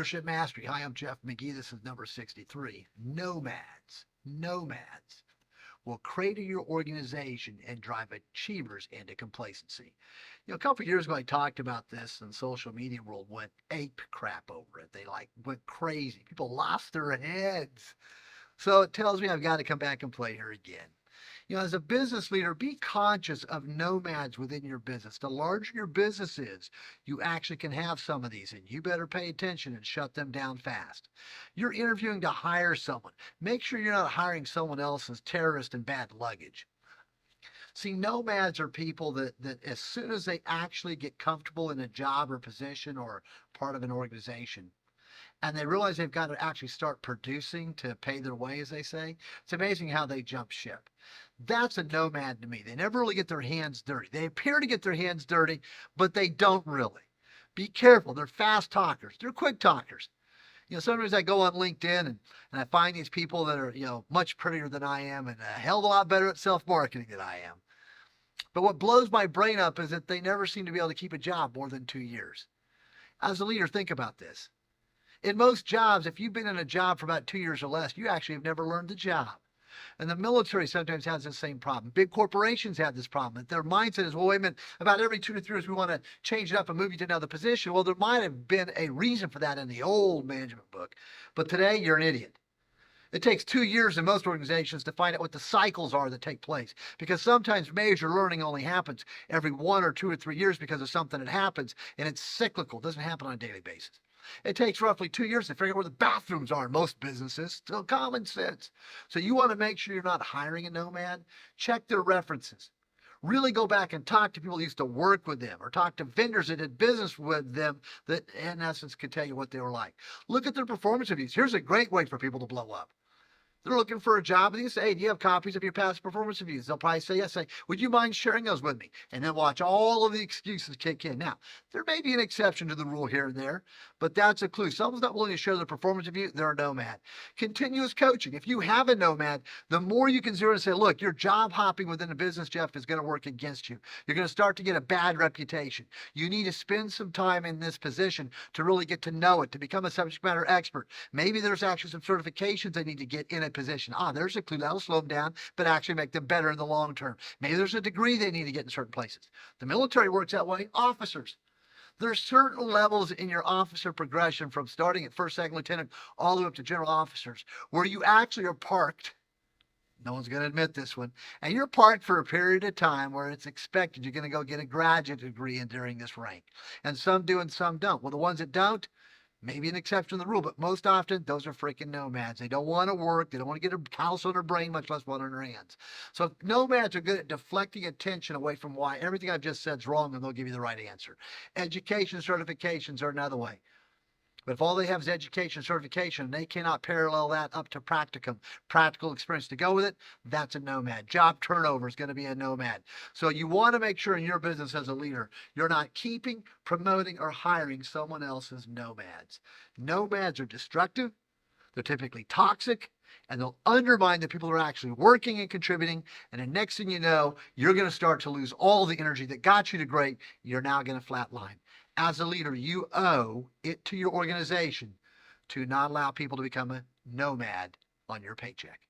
Leadership Mastery. Hi, I'm Jeff McGee. This is number 63. Nomads. Nomads will crater your organization and drive achievers into complacency. A couple of years ago, I talked about this, and social media world went ape crap over it. They went crazy. People lost their heads. So it tells me I've got to come back and play here again. As a business leader, be conscious of nomads within your business. The larger your business is, you actually can have some of these, and you better pay attention and shut them down fast. You're interviewing to hire someone. Make sure you're not hiring someone else's terrorist and bad luggage. See, nomads are people that as soon as they actually get comfortable in a job or position or part of an organization, and they realize they've got to actually start producing to pay their way, as they say, it's amazing how they jump ship. That's a nomad to me. They never really get their hands dirty. They appear to get their hands dirty, but they don't really. Be careful. They're fast talkers. They're quick talkers. Sometimes I go on LinkedIn and I find these people that are, much prettier than I am and a hell of a lot better at self-marketing than I am. But what blows my brain up is that they never seem to be able to keep a job more than 2 years. As a leader, think about this. In most jobs, if you've been in a job for about 2 years or less, you actually have never learned the job. And the military sometimes has the same problem. Big corporations have this problem. Their mindset is, well, wait a minute, about every 2 to 3 years, we want to change it up and move you to another position. Well, there might have been a reason for that in the old management book. But today, you're an idiot. It takes 2 years in most organizations to find out what the cycles are that take place. Because sometimes major learning only happens every 1 or 2 or 3 years because of something that happens, and it's cyclical. It doesn't happen on a daily basis. It takes roughly 2 years to figure out where the bathrooms are in most businesses. Still common sense. So you want to make sure you're not hiring a nomad. Check their references. Really go back and talk to people who used to work with them or talk to vendors that did business with them that, in essence, could tell you what they were like. Look at their performance reviews. Here's a great way for people to blow up. They're looking for a job, and you say, hey, do you have copies of your past performance reviews? They'll probably say yes. Say, would you mind sharing those with me? And then watch all of the excuses kick in. Now, there may be an exception to the rule here and there, but that's a clue. Someone's not willing to share their performance review, they're a nomad. Continuous coaching. If you have a nomad, the more you can zero and say, look, your job hopping within a business, Jeff, is going to work against you. You're going to start to get a bad reputation. You need to spend some time in this position to really get to know it, to become a subject matter expert. Maybe there's actually some certifications they need to get in a position. There's a clue that'll slow them down, but actually make them better in the long term. Maybe there's a degree they need to get in certain places. The military works that way. Officers. There's certain levels in your officer progression from starting at first, second lieutenant, all the way up to general officers, where you actually are parked. No one's going to admit this one. And you're parked for a period of time where it's expected you're going to go get a graduate degree in during this rank. And some do and some don't. Well, the ones that don't, maybe an exception to the rule, but most often, those are freaking nomads. They don't want to work. They don't want to get a house on their brain, much less one on their hands. So nomads are good at deflecting attention away from why everything I've just said is wrong, and they'll give you the right answer. Education certifications are another way. But if all they have is education certification, and they cannot parallel that up to practical experience to go with it, that's a nomad. Job turnover is going to be a nomad. So you want to make sure in your business as a leader, you're not keeping, promoting, or hiring someone else's nomads. Nomads are destructive. They're typically toxic, and they'll undermine the people who are actually working and contributing. And the next thing you know, you're going to start to lose all the energy that got you to great. You're now going to flatline. As a leader, you owe it to your organization to not allow people to become a nomad on your paycheck.